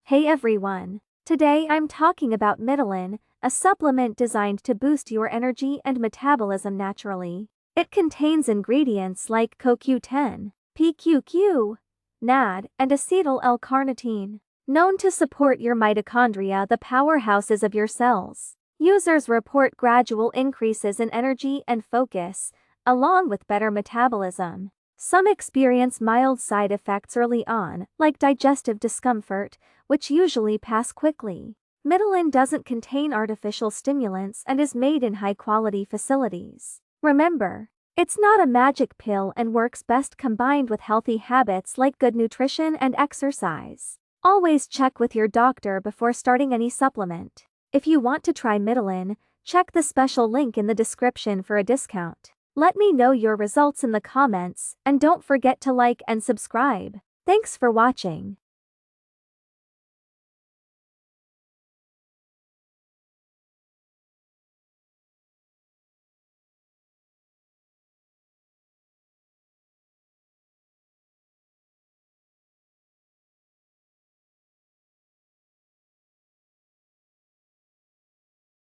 Hey everyone! Today I'm talking about Mitolyn, a supplement designed to boost your energy and metabolism naturally. It contains ingredients like CoQ10, PQQ, NAD, and acetyl L-carnitine, known to support your mitochondria, the powerhouses of your cells. Users report gradual increases in energy and focus, along with better metabolism. Some experience mild side effects early on, like digestive discomfort, which usually pass quickly. Mitolyn doesn't contain artificial stimulants and is made in high-quality facilities. Remember, it's not a magic pill and works best combined with healthy habits like good nutrition and exercise. Always check with your doctor before starting any supplement. If you want to try Mitolyn, check the special link in the description for a discount. Let me know your results in the comments, and don't forget to like and subscribe. Thanks for watching.